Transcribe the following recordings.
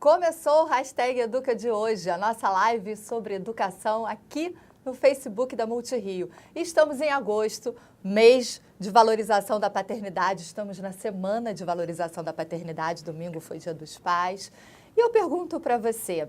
Começou o Hashtag Educa de hoje, a nossa live sobre educação aqui no Facebook da Multirio. Estamos em agosto, mês de valorização da paternidade, estamos na semana de valorização da paternidade, domingo foi Dia dos Pais. E eu pergunto para você,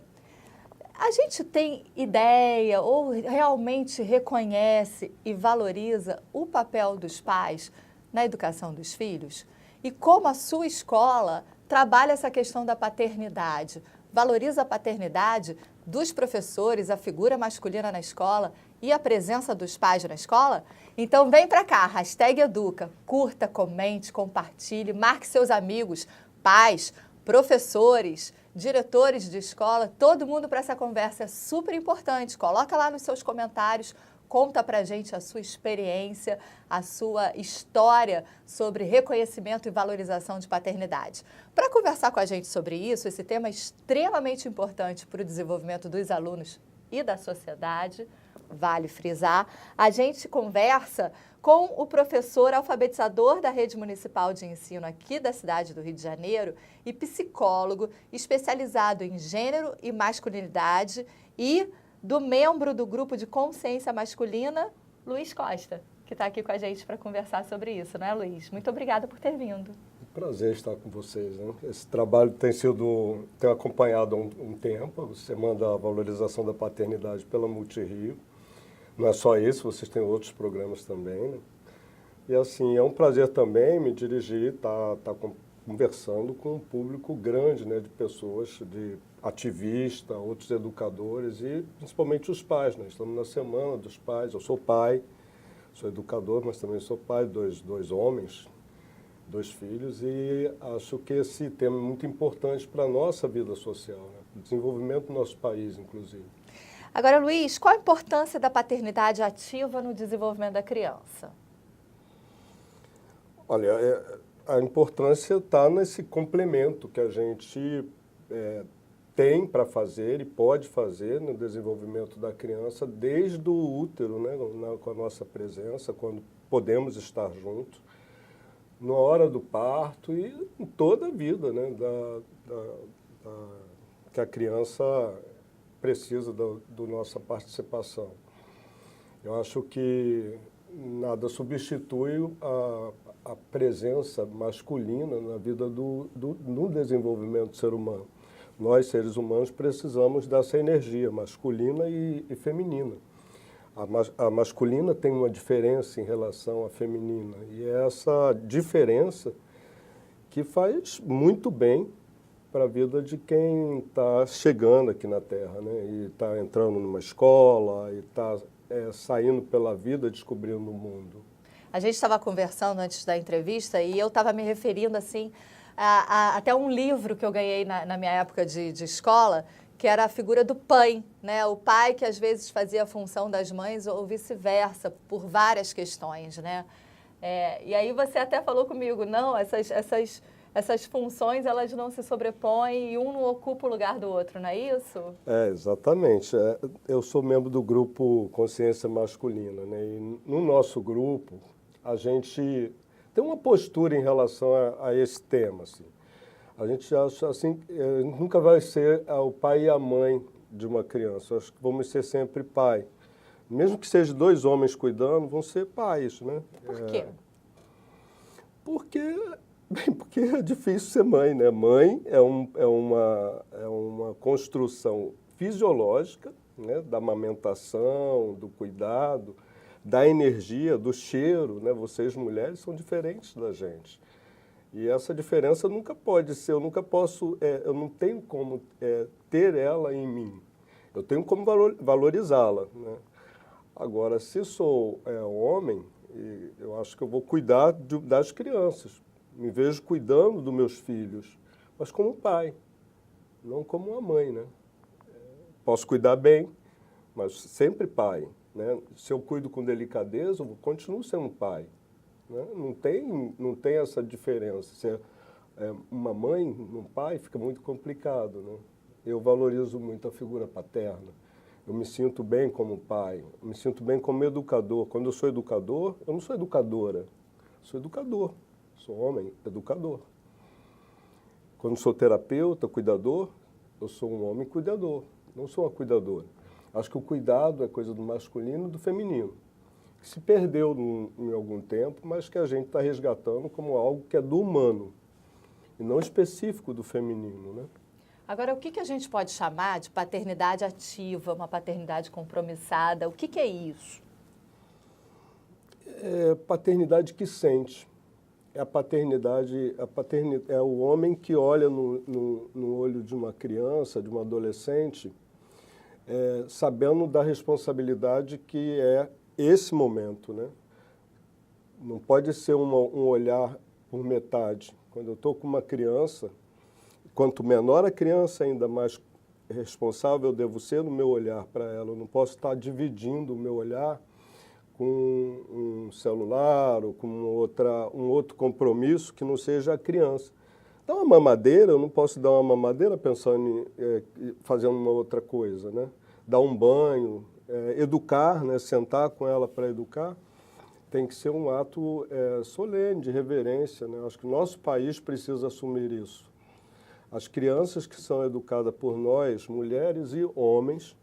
a gente tem ideia ou realmente reconhece e valoriza o papel dos pais na educação dos filhos? E como a sua escola trabalha essa questão da paternidade? Valoriza a paternidade dos professores, a figura masculina na escola e a presença dos pais na escola? Então vem para cá, Hashtag Educa, curta, comente, compartilhe, marque seus amigos, pais, professores, diretores de escola, todo mundo para essa conversa, é super importante. Coloca lá nos seus comentários, conta pra gente a sua experiência, a sua história sobre reconhecimento e valorização de paternidade. Para conversar com a gente sobre isso, esse tema é extremamente importante para o desenvolvimento dos alunos e da sociedade, vale frisar, a gente conversa com o professor alfabetizador da Rede Municipal de Ensino aqui da cidade do Rio de Janeiro e psicólogo especializado em gênero e masculinidade e do membro do grupo de consciência masculina, Luiz Costa, que está aqui com a gente para conversar sobre isso, não é, Luiz? Muito obrigada por ter vindo. Prazer estar com vocês, né? Esse trabalho tem acompanhado há um tempo, a Semana da Valorização da Paternidade pela Multirio. Não é só isso, vocês têm outros programas também, né? E assim, é um prazer também me dirigir, tá conversando com um público grande, né, de pessoas, de ativistas, outros educadores e principalmente os pais, né? Estamos na Semana dos Pais, eu sou pai, sou educador, mas também sou pai de dois homens, 2 filhos, e acho que esse tema é muito importante para a nossa vida social, né? O desenvolvimento do nosso país, inclusive. Agora, Luiz, qual a importância da paternidade ativa no desenvolvimento da criança? Olha, a importância está nesse complemento que a gente tem para fazer e pode fazer no desenvolvimento da criança desde o útero, né, com a nossa presença, quando podemos estar juntos, na hora do parto e em toda a vida, né, que a criança precisa da nossa participação. Eu acho que nada substitui a presença masculina na vida no desenvolvimento do ser humano. Nós, seres humanos, precisamos dessa energia masculina e feminina. A masculina tem uma diferença em relação à feminina, e é essa diferença que faz muito bem para a vida de quem está chegando aqui na Terra, né? E está entrando numa escola, e está saindo pela vida, descobrindo o mundo. A gente estava conversando antes da entrevista e eu estava me referindo assim a até um livro que eu ganhei na minha época de escola, que era a figura do pai, né? O pai que às vezes fazia a função das mães ou vice-versa, por várias questões, né? E aí você até falou comigo, não, essas funções elas não se sobrepõem e um não ocupa o lugar do outro, não é isso? Exatamente. Eu sou membro do grupo Consciência Masculina, né? E no nosso grupo, a gente tem uma postura em relação a esse tema, assim. A gente acha assim, nunca vai ser o pai e a mãe de uma criança. Acho que vamos ser sempre pai. Mesmo que sejam 2 homens cuidando, vão ser pais, né? Por quê? Porque é difícil ser mãe, né? Mãe é uma construção fisiológica, né? Da amamentação, do cuidado, da energia, do cheiro, né? Vocês, mulheres, são diferentes da gente. E essa diferença nunca pode ser, eu nunca posso, eu não tenho como ter ela em mim. Eu tenho como valorizá-la, né? Agora, se sou homem, eu acho que eu vou cuidar das crianças. Me vejo cuidando dos meus filhos, mas como pai, não como uma mãe, né? Posso cuidar bem, mas sempre pai, né? Se eu cuido com delicadeza, eu continuo sendo pai, né? Não tem essa diferença. Se uma mãe, um pai, fica muito complicado, né? Eu valorizo muito a figura paterna. Eu me sinto bem como pai, eu me sinto bem como educador. Quando eu sou educador, eu não sou educadora, sou educador. Sou homem, educador. Quando sou terapeuta, cuidador, eu sou um homem cuidador, não sou uma cuidadora. Acho que o cuidado é coisa do masculino e do feminino, que se perdeu em algum tempo, mas que a gente está resgatando como algo que é do humano, e não específico do feminino, né? Agora, o que a gente pode chamar de paternidade ativa, uma paternidade compromissada? O que é isso? É paternidade que sente. É a paternidade, é o homem que olha no olho de uma criança, de uma adolescente, sabendo da responsabilidade que é esse momento, né? Não pode ser um olhar por metade. Quando eu estou com uma criança, quanto menor a criança, ainda mais responsável eu devo ser no meu olhar para ela. Eu não posso estar dividindo o meu olhar com um celular ou com um outro compromisso que não seja a criança. Dar uma mamadeira, eu não posso dar uma mamadeira pensando em fazendo uma outra coisa, né? Dar um banho, educar, né? Sentar com ela para educar, tem que ser um ato solene, de reverência, né? Acho que o nosso país precisa assumir isso. As crianças que são educadas por nós, mulheres e homens,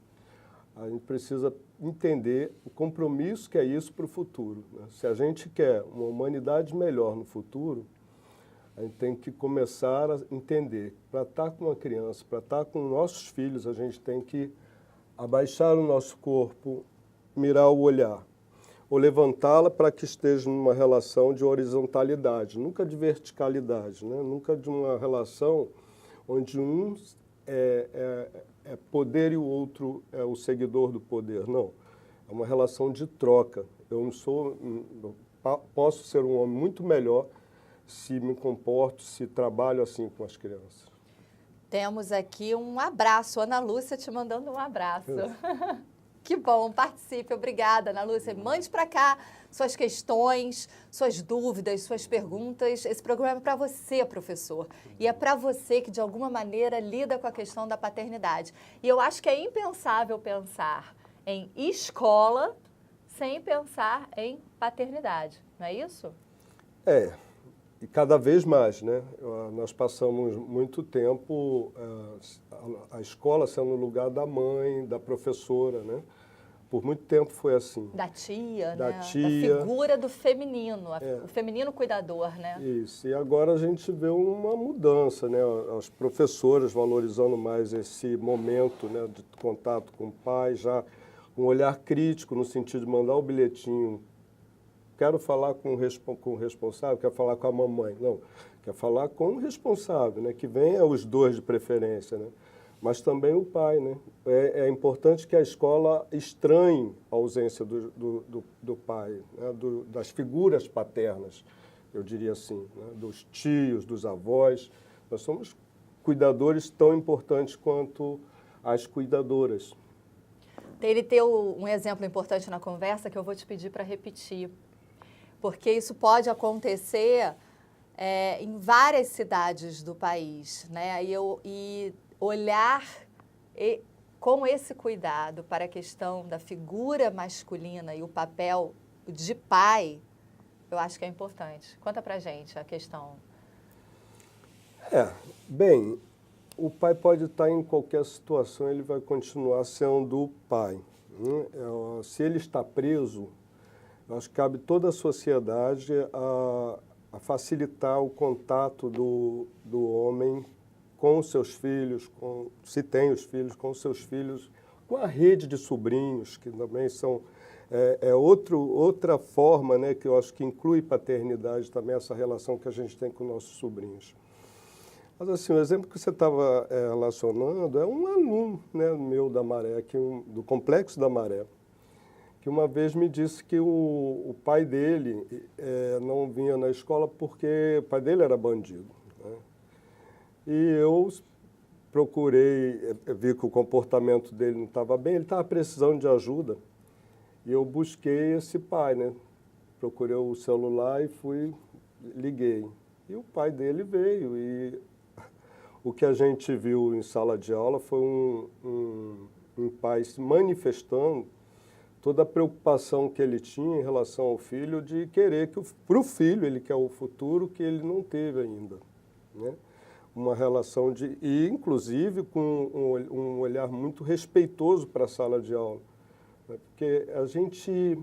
a gente precisa entender o compromisso que é isso para o futuro, né? Se a gente quer uma humanidade melhor no futuro, a gente tem que começar a entender, para estar com uma criança, para estar com nossos filhos, a gente tem que abaixar o nosso corpo, mirar o olhar, ou levantá-la para que esteja numa relação de horizontalidade, nunca de verticalidade, né? Nunca de uma relação onde um é poder e o outro é o seguidor do poder. Não, é uma relação de troca. Eu posso ser um homem muito melhor se me comporto, se trabalho assim com as crianças. Temos aqui um abraço, Ana Lúcia te mandando um abraço. Que bom, participe. Obrigada, Ana Lúcia. Mande para cá suas questões, suas dúvidas, suas perguntas. Esse programa é para você, professor. E é para você que, de alguma maneira, lida com a questão da paternidade. E eu acho que é impensável pensar em escola sem pensar em paternidade. Não é isso? E cada vez mais, né? Nós passamos muito tempo a escola sendo o lugar da mãe, da professora, né? Por muito tempo foi assim. Da tia, da né? tia. Da figura do feminino, o feminino cuidador, né? Isso. E agora a gente vê uma mudança, né? As professoras valorizando mais esse momento, né, de contato com o pai, já um olhar crítico no sentido de mandar o bilhetinho. Quero falar com o responsável, quero falar com a mamãe. Não, quer falar com o responsável, né? Que venha os dois de preferência, né? Mas também o pai, né? É importante que a escola estranhe a ausência do pai, né? Das figuras paternas, eu diria assim, né? Dos tios, dos avós. Nós somos cuidadores tão importantes quanto as cuidadoras. Ele tem um exemplo importante na conversa que eu vou te pedir para repetir, porque isso pode acontecer em várias cidades do país, né? E olhar com esse cuidado para a questão da figura masculina e o papel de pai, eu acho que é importante. Conta pra gente a questão. Bem, o pai pode estar em qualquer situação, ele vai continuar sendo o pai, né? Se ele está preso, eu acho que cabe toda a sociedade a facilitar o contato do homem com os seus filhos, se tem os filhos, com os seus filhos, com a rede de sobrinhos, que também são outra forma, né, que eu acho que inclui paternidade também, essa relação que a gente tem com nossos sobrinhos. Mas assim, o exemplo que você estava relacionando é um aluno, né, meu da Maré, do Complexo da Maré, que uma vez me disse que o pai dele não vinha na escola porque o pai dele era bandido, né? E eu procurei, vi que o comportamento dele não estava bem, ele estava precisando de ajuda. E eu busquei esse pai, né? Procurei o celular e liguei. E o pai dele veio. E o que a gente viu em sala de aula foi um pai se manifestando toda a preocupação que ele tinha em relação ao filho, de querer que para o filho, ele quer o futuro que ele não teve ainda, né? uma relação e inclusive com um olhar muito respeitoso para a sala de aula, né? Porque a gente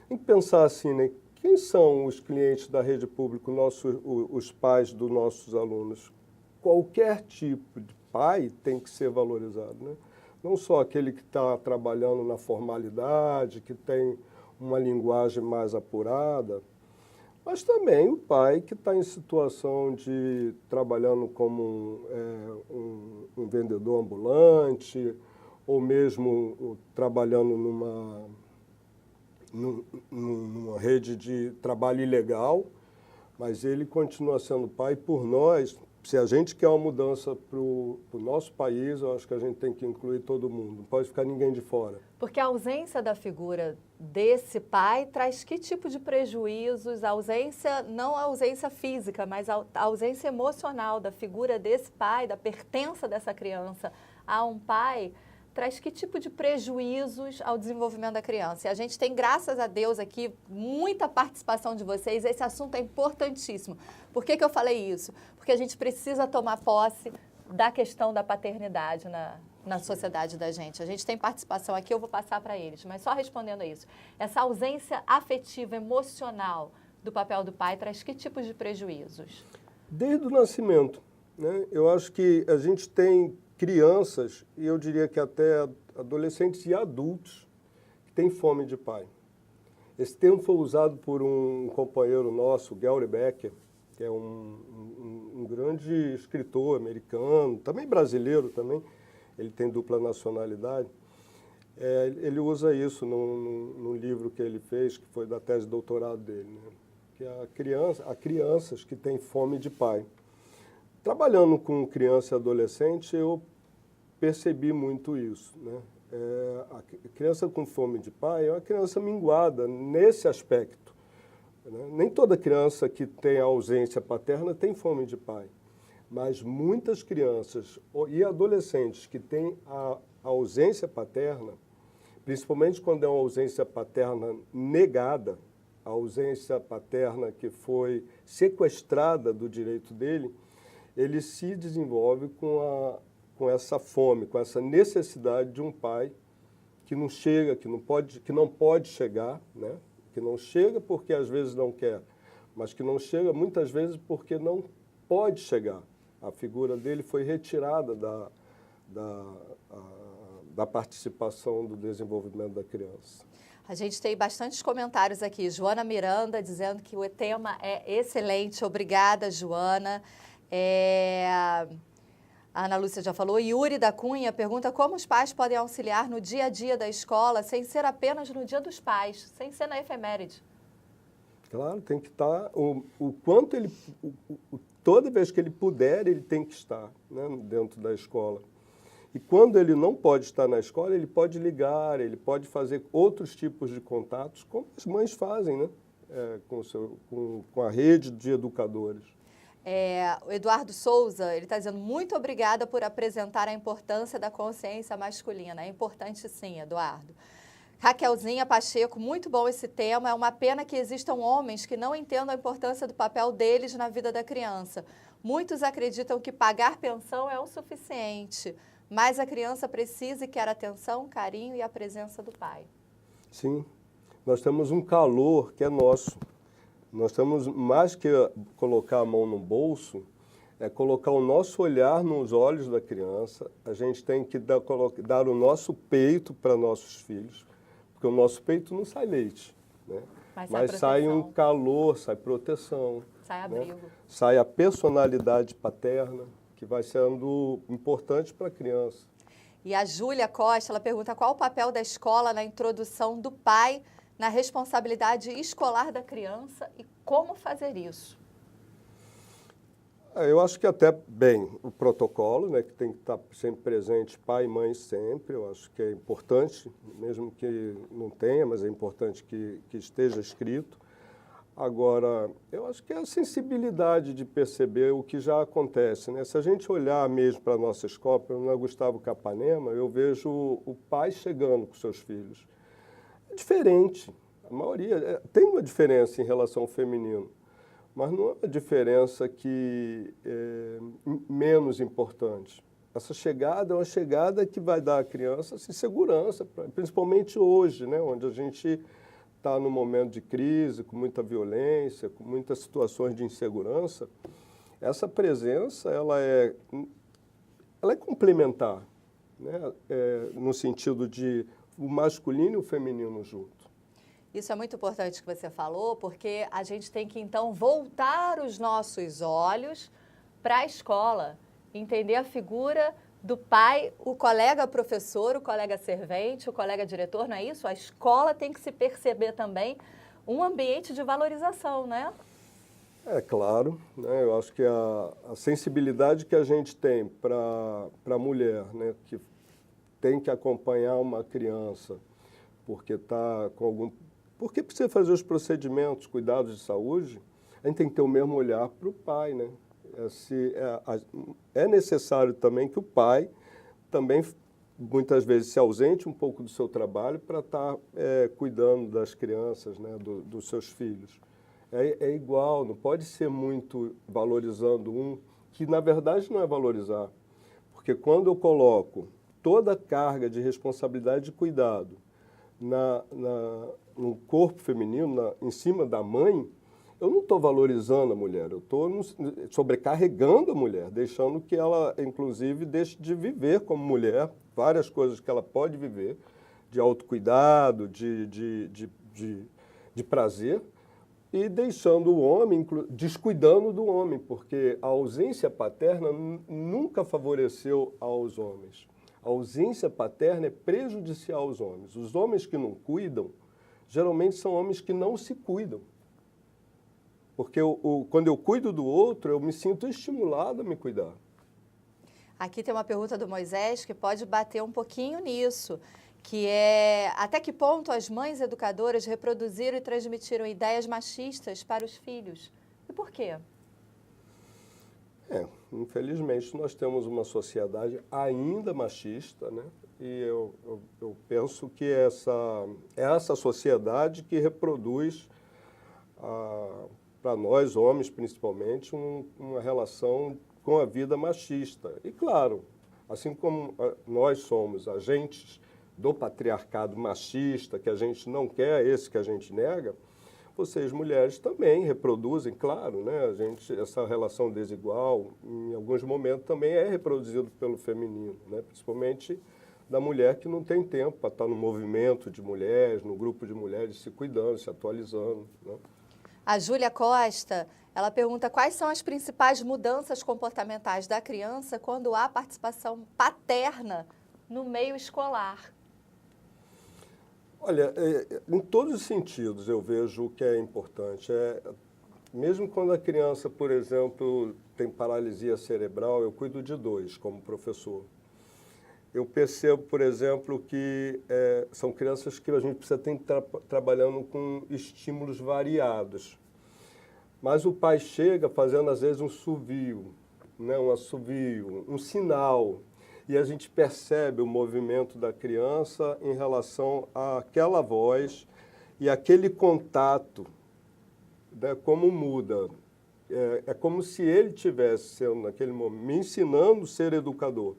tem que pensar assim, né? Quem são os clientes da rede pública, os pais dos nossos alunos? Qualquer tipo de pai tem que ser valorizado, né? Não só aquele que está trabalhando na formalidade, que tem uma linguagem mais apurada, mas também o pai que está em situação de trabalhando como um vendedor ambulante, ou mesmo trabalhando numa rede de trabalho ilegal, mas ele continua sendo pai por nós. Se a gente quer uma mudança para o nosso país, eu acho que a gente tem que incluir todo mundo, não pode ficar ninguém de fora. Porque a ausência da figura desse pai traz que tipo de prejuízos? A ausência, não a ausência física, mas a ausência emocional da figura desse pai, da pertença dessa criança a um pai, traz que tipo de prejuízos ao desenvolvimento da criança? E a gente tem, graças a Deus, aqui, muita participação de vocês. Esse assunto é importantíssimo. Por que eu falei isso? Porque a gente precisa tomar posse da questão da paternidade na sociedade da gente. A gente tem participação aqui, eu vou passar para eles, mas só respondendo a isso. Essa ausência afetiva, emocional do papel do pai traz que tipos de prejuízos? Desde o nascimento, né? Eu acho que a gente tem crianças, e eu diria que até adolescentes e adultos, que têm fome de pai. Esse termo foi usado por um companheiro nosso, Gary Becker, que é um grande escritor americano, também brasileiro também, ele tem dupla nacionalidade. Ele usa isso num livro que ele fez, que foi da tese de doutorado dele, né? Que há crianças que têm fome de pai. Trabalhando com criança e adolescente, eu percebi muito isso, né? A criança com fome de pai é uma criança minguada nesse aspecto, né? Nem toda criança que tem ausência paterna tem fome de pai, mas muitas crianças e adolescentes que têm a ausência paterna, principalmente quando é uma ausência paterna negada, a ausência paterna que foi sequestrada do direito dele, ele se desenvolve com essa fome, com essa necessidade de um pai que não chega, que não pode chegar, né? Que não chega porque às vezes não quer, mas que não chega muitas vezes porque não pode chegar. A figura dele foi retirada da participação do desenvolvimento da criança. A gente tem bastantes comentários aqui. Joana Miranda dizendo que o tema é excelente. Obrigada, Joana. A Ana Lúcia já falou. Yuri da Cunha pergunta como os pais podem auxiliar no dia a dia da escola sem ser apenas no dia dos pais, sem ser na efeméride. Claro, tem que estar, o quanto ele, toda vez que ele puder, ele tem que estar, né, dentro da escola. E quando ele não pode estar na escola, ele pode ligar, ele pode fazer outros tipos de contatos, como as mães fazem, né, com a rede de educadores. O Eduardo Souza, ele está dizendo muito obrigada por apresentar a importância da consciência masculina. É importante sim, Eduardo. Raquelzinha Pacheco, muito bom esse tema. É uma pena que existam homens que não entendam a importância do papel deles na vida da criança. Muitos acreditam que pagar pensão é o suficiente, mas a criança precisa e quer atenção, carinho e a presença do pai. Sim, nós temos um calor que é nosso. Nós temos, mais que colocar a mão no bolso, é colocar o nosso olhar nos olhos da criança. A gente tem que dar o nosso peito para nossos filhos, porque o nosso peito não sai leite, né? Mas sai um calor, sai proteção. Sai abrigo. Né? Sai a personalidade paterna, que vai sendo importante para a criança. E a Júlia Costa, ela pergunta qual o papel da escola na introdução do pai na responsabilidade escolar da criança e como fazer isso? Eu acho que até, bem, o protocolo, né, que tem que estar sempre presente, pai e mãe sempre, eu acho que é importante, mesmo que não tenha, mas é importante que esteja escrito. Agora, eu acho que é a sensibilidade de perceber o que já acontece, né? Se a gente olhar mesmo para a nossa escola, para o Gustavo Capanema, eu vejo o pai chegando com seus filhos. É diferente, a maioria tem uma diferença em relação ao feminino, Mas não é uma diferença menos importante. Essa chegada é uma chegada que vai dar à criança assim, segurança, principalmente hoje, né, onde a gente está num momento de crise, com muita violência, com muitas situações de insegurança. Essa presença ela é complementar, né, no sentido de o masculino e o feminino junto. Isso é muito importante que você falou, porque a gente tem que, então, voltar os nossos olhos para a escola, entender a figura do pai, o colega professor, o colega servente, o colega diretor, não é isso? A escola tem que se perceber também um ambiente de valorização, né? É claro, né? Eu acho que a sensibilidade que a gente tem para a mulher, né, que tem que acompanhar uma criança porque porque precisa fazer os procedimentos, cuidados de saúde, a gente tem que ter o mesmo olhar para o pai, né? É necessário também que o pai também muitas vezes se ausente um pouco do seu trabalho para estar cuidando das crianças, né, dos seus filhos. É igual, não pode ser muito valorizando um, que na verdade não é valorizar. Porque quando eu coloco toda a carga de responsabilidade e cuidado no corpo feminino, em cima da mãe, eu não estou valorizando a mulher, eu estou sobrecarregando a mulher, deixando que ela, inclusive, deixe de viver como mulher, várias coisas que ela pode viver, de autocuidado, de prazer, e deixando o homem, descuidando do homem, porque a ausência paterna nunca favoreceu aos homens. A ausência paterna é prejudicial aos homens. Os homens que não cuidam, geralmente são homens que não se cuidam. Porque quando eu cuido do outro, eu me sinto estimulado a me cuidar. Aqui tem uma pergunta do Moisés que pode bater um pouquinho nisso, que é até que ponto as mães educadoras reproduziram e transmitiram ideias machistas para os filhos? E por quê? Infelizmente, nós temos uma sociedade ainda machista, né? E eu penso que é essa sociedade que reproduz, para nós, homens principalmente, uma relação com a vida machista. E claro, assim como nós somos agentes do patriarcado machista, que a gente não quer, esse que a gente nega, vocês, mulheres, também reproduzem, claro, né? Essa relação desigual, em alguns momentos, também é reproduzido pelo feminino, né? Principalmente da mulher que não tem tempo para estar no movimento de mulheres, no grupo de mulheres, se cuidando, se atualizando, né? A Júlia Costa, ela pergunta quais são as principais mudanças comportamentais da criança quando há participação paterna no meio escolar. Olha, em todos os sentidos eu vejo que é importante. Mesmo quando a criança, por exemplo, tem paralisia cerebral, eu cuido de 2 como professor. Eu percebo, por exemplo, que são crianças que a gente precisa estar trabalhando com estímulos variados. Mas o pai chega fazendo, às vezes, um assovio, né? Um assovio, um sinal. E a gente percebe o movimento da criança em relação àquela voz e aquele contato, né, como muda. É como se ele estivesse sendo, naquele momento, me ensinando a ser educador.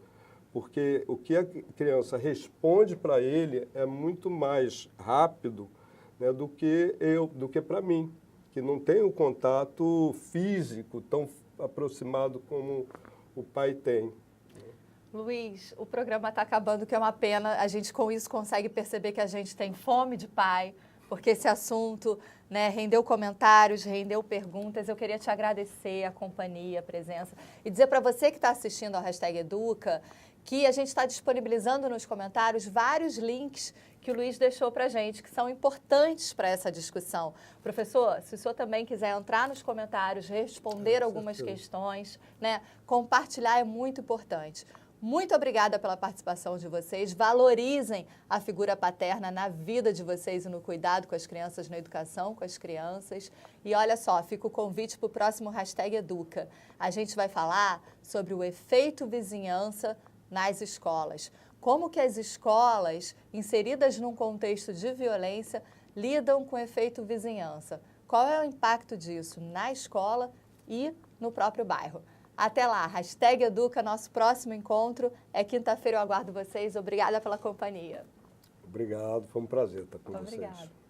Porque o que a criança responde para ele é muito mais rápido, né, do que para mim, que não tem um contato físico tão aproximado como o pai tem. Luiz, o programa está acabando, que é uma pena. A gente com isso consegue perceber que a gente tem fome de pai, porque esse assunto, né, rendeu comentários, rendeu perguntas. Eu queria te agradecer a companhia, a presença e dizer para você que está assistindo ao #Educa que a gente está disponibilizando nos comentários vários links que o Luiz deixou para a gente, que são importantes para essa discussão. Professor, se o senhor também quiser entrar nos comentários, responder algumas questões, né, compartilhar é muito importante. Muito obrigada pela participação de vocês. Valorizem a figura paterna na vida de vocês e no cuidado com as crianças, na educação com as crianças. E olha só, fica o convite para o próximo #Educa. A gente vai falar sobre o efeito vizinhança nas escolas. Como que as escolas, inseridas num contexto de violência, lidam com o efeito vizinhança. qual é o impacto disso na escola e no próprio bairro. Até lá, #Educa, nosso próximo encontro é quinta-feira, eu aguardo vocês. Obrigada pela companhia. Obrigado, foi um prazer estar com vocês. Obrigada.